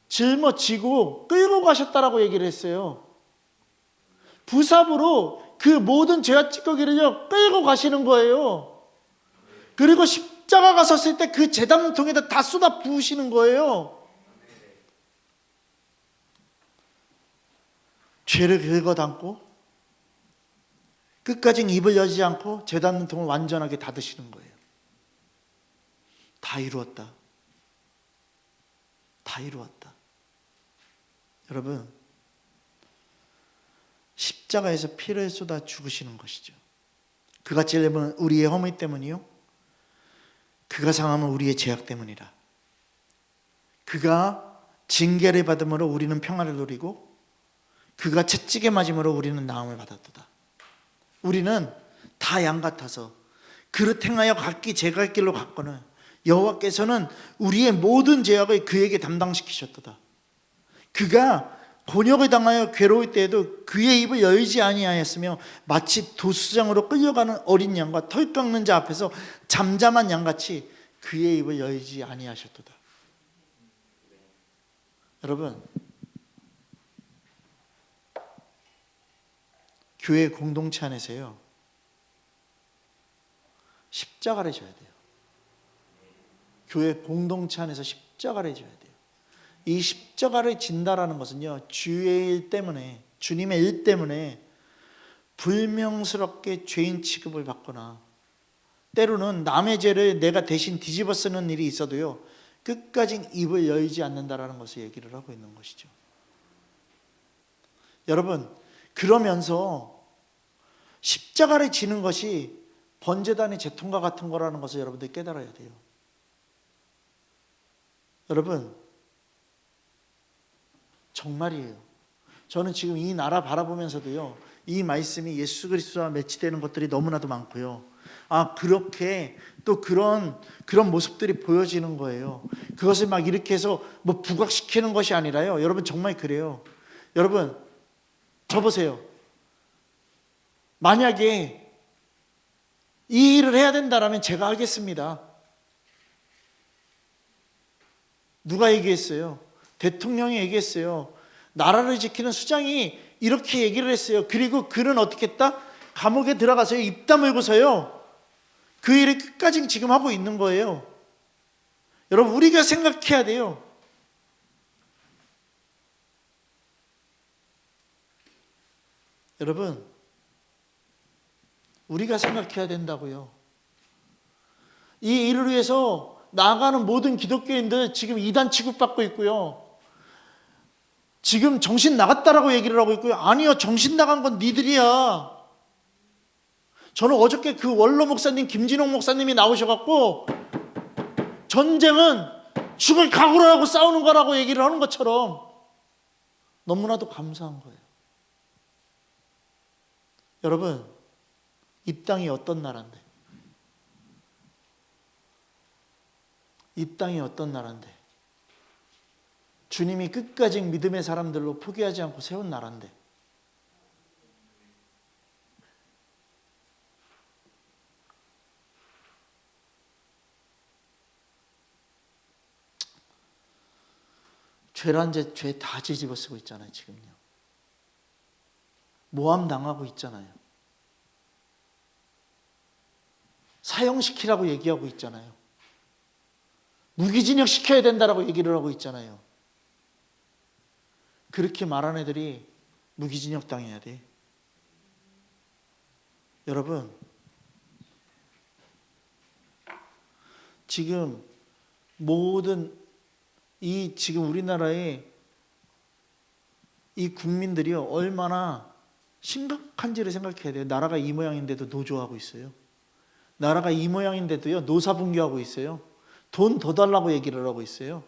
짊어지고 끌고 가셨다라고 얘기를 했어요. 부삽으로 그 모든 죄와 찌꺼기를요 끌고 가시는 거예요. 그리고 십자가가 섰을 때 그 제단통에다 다 쏟아 부으시는 거예요. 죄를 긁어 담고 끝까지 입을 열지 않고 제단통을 완전하게 닫으시는 거예요. 다 이루었다. 다 이루었다. 여러분, 십자가에서 피를 쏟아 죽으시는 것이죠. 그가 찔림은 우리의 허물 때문이요, 그가 상함은 우리의 죄악 때문이라. 그가 징계를 받음으로 우리는 평화를 누리고 그가 채찍에 맞음으로 우리는 나음을 받았도다. 우리는 다 양 같아서 그릇 행하여 각기 제 갈 길로 갔거늘 여호와께서는 우리의 모든 죄악을 그에게 담당시키셨도다. 그가 곤욕을 당하여 괴로울 때에도 그의 입을 열지 아니하였으며 마치 도수장으로 끌려가는 어린 양과 털 깎는 자 앞에서 잠잠한 양같이 그의 입을 열지 아니하셨도다. 여러분, 교회 공동체 안에서요 십자가를 져야 돼요. 교회 공동체 안에서 십자가를 져야 돼요. 이 십자가를 진다라는 것은요, 주의 일 때문에, 주님의 일 때문에 불명스럽게 죄인 취급을 받거나 때로는 남의 죄를 내가 대신 뒤집어 쓰는 일이 있어도요 끝까지 입을 열지 않는다라는 것을 얘기를 하고 있는 것이죠. 여러분, 그러면서 십자가를 지는 것이 번제단의 제통과 같은 거라는 것을 여러분들 깨달아야 돼요. 여러분, 정말이에요. 저는 지금 이 나라 바라보면서도요 이 말씀이 예수 그리스도와 매치되는 것들이 너무나도 많고요. 그렇게 또 그런 모습들이 보여지는 거예요. 그것을 막 이렇게 해서 뭐 부각시키는 것이 아니라요, 여러분 정말 그래요. 여러분, 저 보세요. 만약에 이 일을 해야 된다라면 제가 하겠습니다. 누가 얘기했어요? 대통령이 얘기했어요. 나라를 지키는 수장이 이렇게 얘기를 했어요. 그리고 그는 어떻게 했다? 감옥에 들어가서요, 입 다물고서요, 그 일을 끝까지 지금 하고 있는 거예요. 여러분, 우리가 생각해야 돼요. 여러분, 우리가 생각해야 된다고요. 이 일을 위해서 나아가는 모든 기독교인들 지금 이단 취급받고 있고요. 지금 정신 나갔다라고 얘기를 하고 있고요. 아니요, 정신 나간 건 니들이야. 저는 어저께 그 원로 목사님, 김진홍 목사님이 나오셔갖고 전쟁은 죽을 각오로 하고 싸우는 거라고 얘기를 하는 것처럼 너무나도 감사한 거예요. 여러분, 이 땅이 어떤 나라인데? 이 땅이 어떤 나라인데? 주님이 끝까지 믿음의 사람들로 포기하지 않고 세운 나라인데, 죄란 죄 다 뒤집어 쓰고 있잖아요. 지금요. 모함 당하고 있잖아요. 사형시키라고 얘기하고 있잖아요. 무기징역 시켜야 된다라고 얘기를 하고 있잖아요. 그렇게 말한 애들이 무기징역 당해야 돼. 여러분, 지금 모든 지금 우리나라의 이 국민들이요, 얼마나 심각한지를 생각해야 돼요. 나라가 이 모양인데도 노조하고 있어요. 나라가 이 모양인데도요, 노사분규하고 있어요. 돈 더 달라고 얘기를 하고 있어요.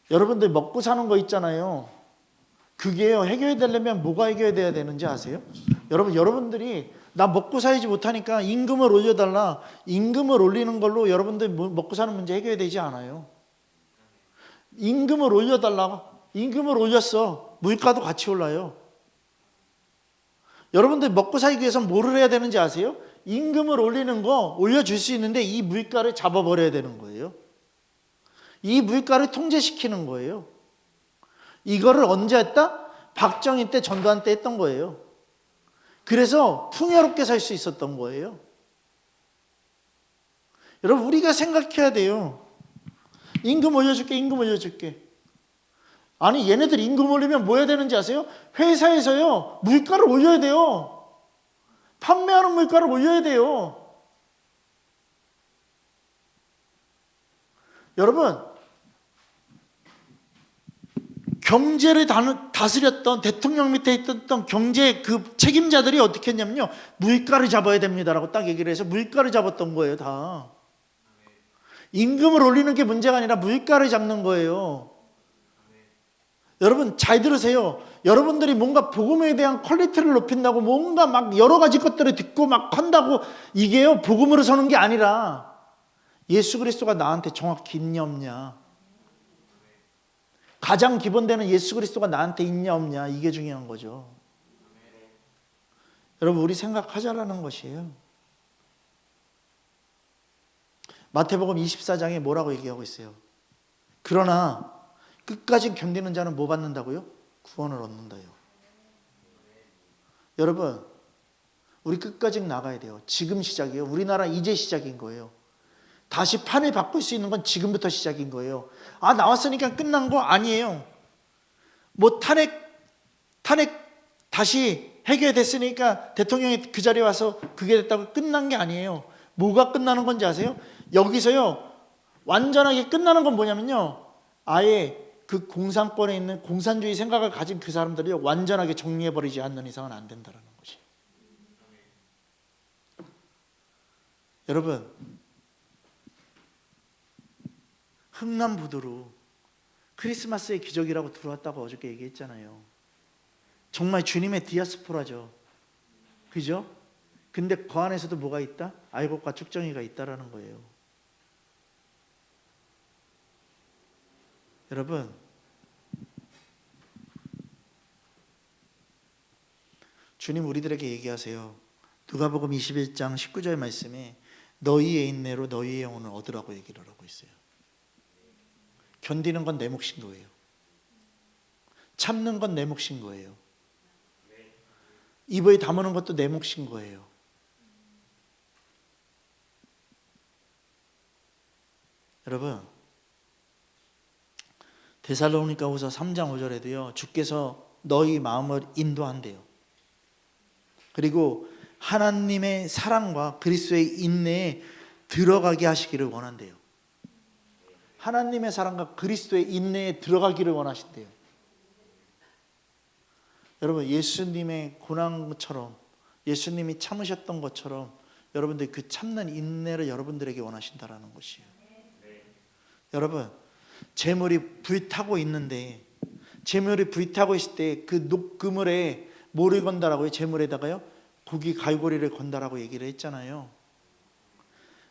여러분들 먹고 사는 거 있잖아요. 그게요, 해결되려면 뭐가 해결돼야 되는지 아세요? 여러분들이 나 먹고 살지 못하니까 임금을 올려달라. 임금을 올리는 걸로 여러분들 먹고 사는 문제 해결되지 않아요. 임금을 올려달라. 임금을 올렸어. 물가도 같이 올라요. 여러분들 먹고 살기 위해서 뭐를 해야 되는지 아세요? 임금을 올리는 거 올려줄 수 있는데 이 물가를 잡아버려야 되는 거예요. 이 물가를 통제시키는 거예요. 이거를 언제 했다? 박정희 때, 전두환 때 했던 거예요. 그래서 풍요롭게 살 수 있었던 거예요. 여러분, 우리가 생각해야 돼요. 임금 올려줄게, 임금 올려줄게. 아니, 얘네들 임금 올리면 뭐 해야 되는지 아세요? 회사에서요, 물가를 올려야 돼요. 판매하는 물가를 올려야 돼요. 여러분, 경제를 다스렸던 대통령 밑에 있던 경제 그 책임자들이 어떻게 했냐면요, 물가를 잡아야 됩니다라고 딱 얘기를 해서 물가를 잡았던 거예요. 다 임금을 올리는 게 문제가 아니라 물가를 잡는 거예요. 여러분, 잘 들으세요. 여러분들이 뭔가 복음에 대한 퀄리티를 높인다고 뭔가 막 여러 가지 것들을 듣고 막 한다고 이게요, 복음으로 서는 게 아니라 예수 그리스도가 나한테 정확히 있냐 없냐, 가장 기본되는 예수 그리스도가 나한테 있냐 없냐, 이게 중요한 거죠. 여러분, 우리 생각하자라는 것이에요. 마태복음 24장에 뭐라고 얘기하고 있어요? 그러나 끝까지 견디는 자는 뭐 받는다고요? 구원을 얻는다요. 여러분, 우리 끝까지 나가야 돼요. 지금 시작이에요. 우리나라 이제 시작인 거예요. 다시 판을 바꿀 수 있는 건 지금부터 시작인 거예요. 아, 나왔으니까 끝난 거 아니에요. 뭐 탄핵 다시 해결됐으니까 대통령이 그 자리에 와서 그게 됐다고 끝난 게 아니에요. 뭐가 끝나는 건지 아세요? 여기서요, 완전하게 끝나는 건 뭐냐면요, 아예 그 공산권에 있는 공산주의 생각을 가진 그 사람들이 완전하게 정리해버리지 않는 이상은 안 된다는 것이. 여러분, 흥남부두로 크리스마스의 기적이라고 들어왔다고 어저께 얘기했잖아요. 정말 주님의 디아스포라죠. 그죠? 근데 그 안에서도 뭐가 있다? 알곡과 축정이가 있다라는 거예요. 여러분, 주님 우리들에게 얘기하세요. 누가복음 21장 19절 말씀에 너희의 인내로 너희의 영혼을 얻으라고 얘기를 하고 있어요. 견디는 건 내 몫인 거예요. 참는 건 내 몫인 거예요. 입에 다무는 것도 내 몫인 거예요. 여러분, 데살로니가후서 3장 5절에도요, 주께서 너희 마음을 인도한대요. 그리고 하나님의 사랑과 그리스도의 인내에 들어가게 하시기를 원한대요. 하나님의 사랑과 그리스도의 인내에 들어가기를 원하신대요. 여러분, 예수님의 고난처럼, 예수님이 참으셨던 것처럼 여러분들 그 참는 인내를 여러분들에게 원하신다라는 것이에요. 여러분, 재물이 불타고 있는데, 재물이 불타고 있을 때 그 그물에 뭐를 건다라고요? 재물에다가요? 고기 갈고리를 건다라고 얘기를 했잖아요.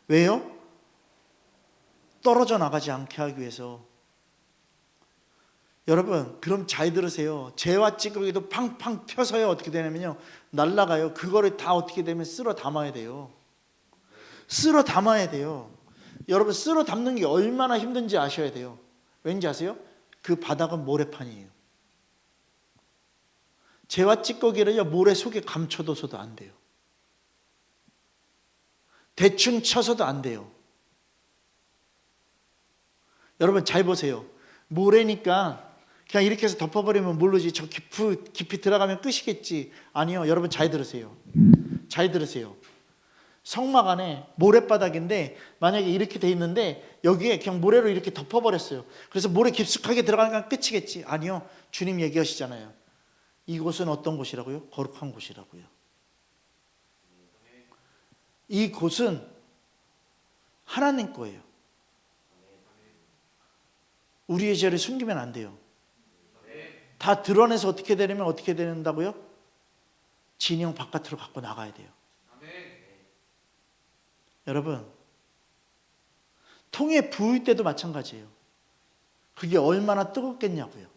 왜요? 떨어져 나가지 않게 하기 위해서. 여러분, 그럼 잘 들으세요. 재와 찌꺼기도 팡팡 펴서요 어떻게 되냐면요, 날아가요. 그거를 다 어떻게 되면 쓸어 담아야 돼요. 쓸어 담아야 돼요. 여러분, 쓸어 담는 게 얼마나 힘든지 아셔야 돼요. 왠지 아세요? 그 바닥은 모래판이에요. 재와 찌꺼기를요 모래 속에 감춰둬서도 안 돼요. 대충 쳐서도 안 돼요. 여러분, 잘 보세요. 모래니까 그냥 이렇게 해서 덮어버리면 모르지, 저 깊이 들어가면 끝이겠지. 아니요. 여러분, 잘 들으세요. 잘 들으세요. 성막 안에 모래바닥인데 만약에 이렇게 돼 있는데 여기에 그냥 모래로 이렇게 덮어버렸어요. 그래서 모래 깊숙하게 들어가니까 끝이겠지. 아니요. 주님 얘기하시잖아요. 이곳은 어떤 곳이라고요? 거룩한 곳이라고요. 이 곳은 하나님 거예요. 우리의 죄를 숨기면 안 돼요. 다 드러내서 어떻게 되려면 어떻게 된다고요? 진영 바깥으로 갖고 나가야 돼요. 여러분, 통에 부을 때도 마찬가지예요. 그게 얼마나 뜨겁겠냐고요.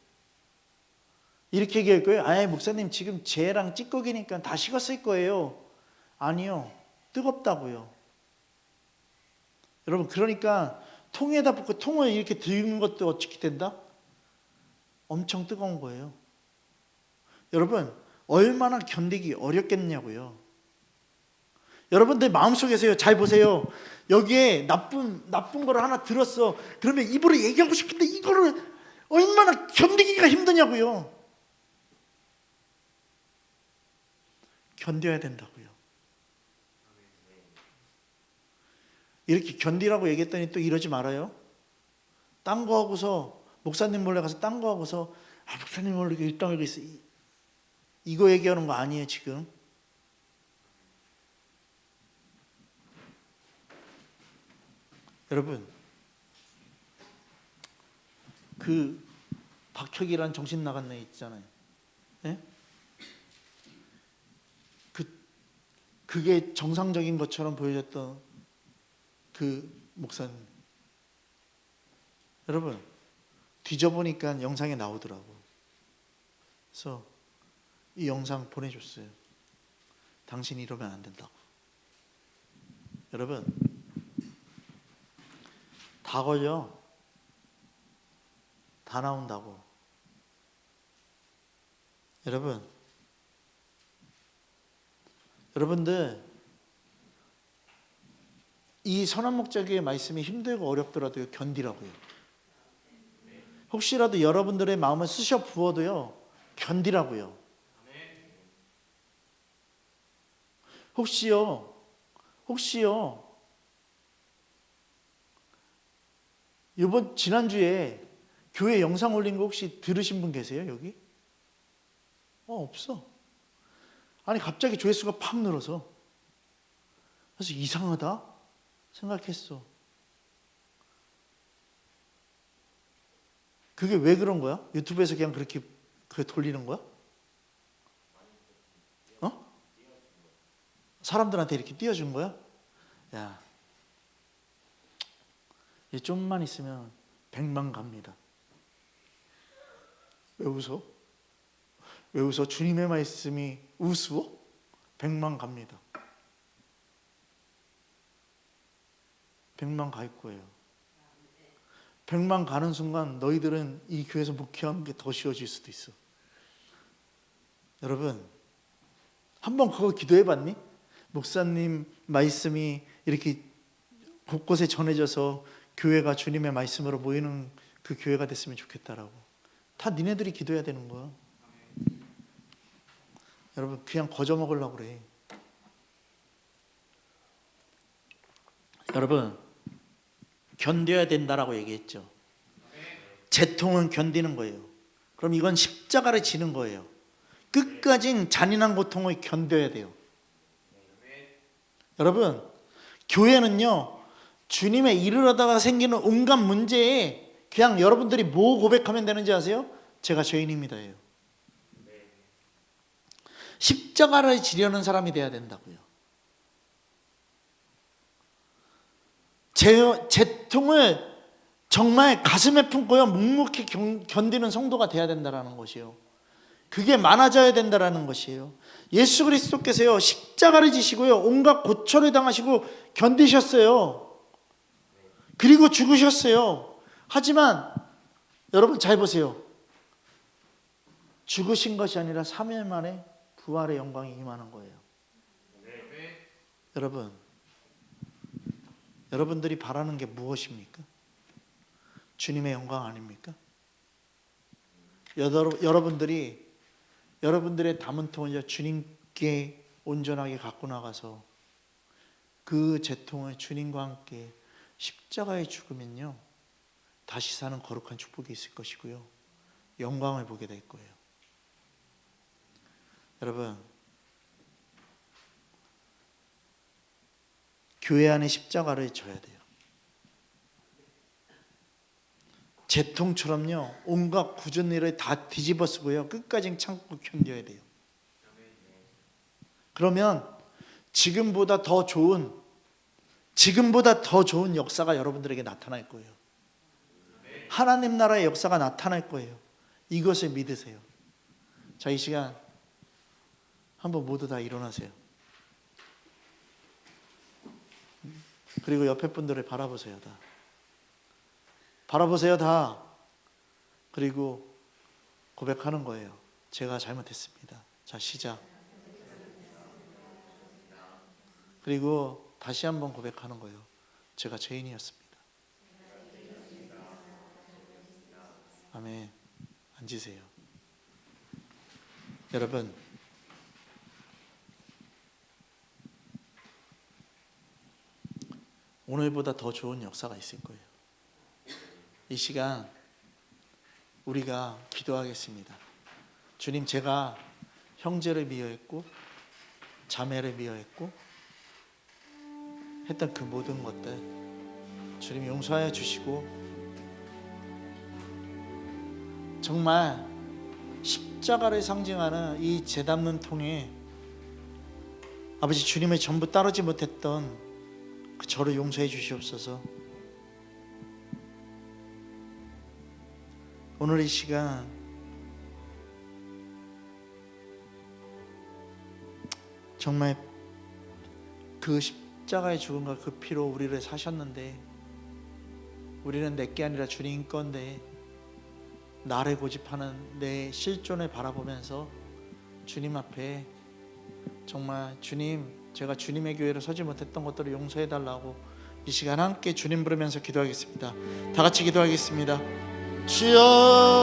이렇게 얘기할 거예요. 아이, 목사님 지금 재랑 찌꺼기니까 다 식었을 거예요. 아니요. 뜨겁다고요. 여러분, 그러니까 통에다 붓고 통을 이렇게 들는 것도 어떻게 된다? 엄청 뜨거운 거예요. 여러분, 얼마나 견디기 어렵겠냐고요. 여러분들 마음속에서요, 잘 보세요. 여기에 나쁜 거를 하나 들었어. 그러면 입으로 얘기하고 싶은데 이거를 얼마나 견디기가 힘드냐고요. 견뎌야 된다고요. 이렇게 견디라고 얘기했더니 또 이러지 말아요. 딴 거 하고서 목사님 몰래 가서 딴 거 하고서 목사님 몰래 일당 여기 있어. 이거 얘기하는 거 아니에요 지금. 여러분, 그 박혁이란 정신 나간 애 있잖아요. 네? 그게 정상적인 것처럼 보여졌던 그 목사님. 여러분, 뒤져보니까 영상에 나오더라고. 그래서 이 영상 보내줬어요. 당신이 이러면 안 된다고. 여러분, 다 걸려. 다 나온다고. 여러분들 이 선한 목자기의 말씀이 힘들고 어렵더라도 견디라고요. 혹시라도 여러분들의 마음을 쑤셔 부어도요 견디라고요. 혹시요 이번 지난주에 교회 영상 올린 거 혹시 들으신 분 계세요 여기? 없어. 아니 갑자기 조회수가 팍 늘어서 그래서 이상하다 생각했어. 그게 왜 그런 거야? 유튜브에서 그냥 그렇게 돌리는 거야? 사람들한테 이렇게 띄워준 거야? 야, 이제 좀만 있으면 100만 갑니다. 왜 웃어? 왜 웃어? 주님의 말씀이 우스워? 100만 갑니다. 100만 갈 거예요. 100만 가는 순간 너희들은 이 교회에서 목회하는 게 더 쉬워질 수도 있어. 여러분, 한번 그거 기도해 봤니? 목사님 말씀이 이렇게 곳곳에 전해져서 교회가 주님의 말씀으로 모이는 그 교회가 됐으면 좋겠다라고. 다 니네들이 기도해야 되는 거야. 여러분, 그냥 거저 먹으려고 그래. 여러분, 견뎌야 된다라고 얘기했죠. 재통은 견디는 거예요. 그럼 이건 십자가를 지는 거예요. 끝까지 잔인한 고통을 견뎌야 돼요. 여러분, 교회는요, 주님의 일을 하다가 생기는 온갖 문제에 그냥 여러분들이 뭐 고백하면 되는지 아세요? 제가 죄인입니다예요. 십자가를 지려는 사람이 돼야 된다고요. 재통을 정말 가슴에 품고요, 묵묵히 견디는 성도가 돼야 된다는 것이요. 그게 많아져야 된다는 것이에요. 예수 그리스도께서요, 십자가를 지시고요, 온갖 고초를 당하시고 견디셨어요. 그리고 죽으셨어요. 하지만 여러분 잘 보세요. 죽으신 것이 아니라 3일 만에 부활의 영광이 임하는 거예요. 여러분, 여러분들이 바라는 게 무엇입니까? 주님의 영광 아닙니까? 여러분들의 담은 통을 주님께 온전하게 갖고 나가서 그 재통을 주님과 함께 십자가에 죽으면요, 다시 사는 거룩한 축복이 있을 것이고요, 영광을 보게 될 거예요. 여러분, 교회 안에 십자가를 져야 돼요. 재통처럼요, 온갖 굳은 일을 다 뒤집어 쓰고요, 끝까지 참고 견뎌야 돼요. 그러면 지금보다 더 좋은 역사가 여러분들에게 나타날 거예요. 하나님 나라의 역사가 나타날 거예요. 이것을 믿으세요. 자, 이 시간 한번 모두 다 일어나세요. 그리고 옆에 분들을 바라보세요. 다 바라보세요. 다. 그리고 고백하는 거예요. 제가 잘못했습니다. 자, 시작. 그리고 다시 한번 고백하는 거예요. 제가 죄인이었습니다. 아멘. 앉으세요. 여러분, 오늘보다 더 좋은 역사가 있을 거예요. 이 시간 우리가 기도하겠습니다. 주님, 제가 형제를 미워했고 자매를 미워했고 했던 그 모든 것들 주님 용서하여 주시고, 정말 십자가를 상징하는 이 재 담는 통에 아버지 주님의 전부 따르지 못했던 그 저를 용서해 주시옵소서. 오늘 이 시간 정말 그 십자가의 죽음과 그 피로 우리를 사셨는데, 우리는 내게 아니라 주님 건데 나를 고집하는 내 실존을 바라보면서 주님 앞에 정말 주님, 제가 주님의 교회로 서지 못했던 것들을 용서해 달라고 이 시간 함께 주님 부르면서 기도하겠습니다. 다 같이 기도하겠습니다. 주여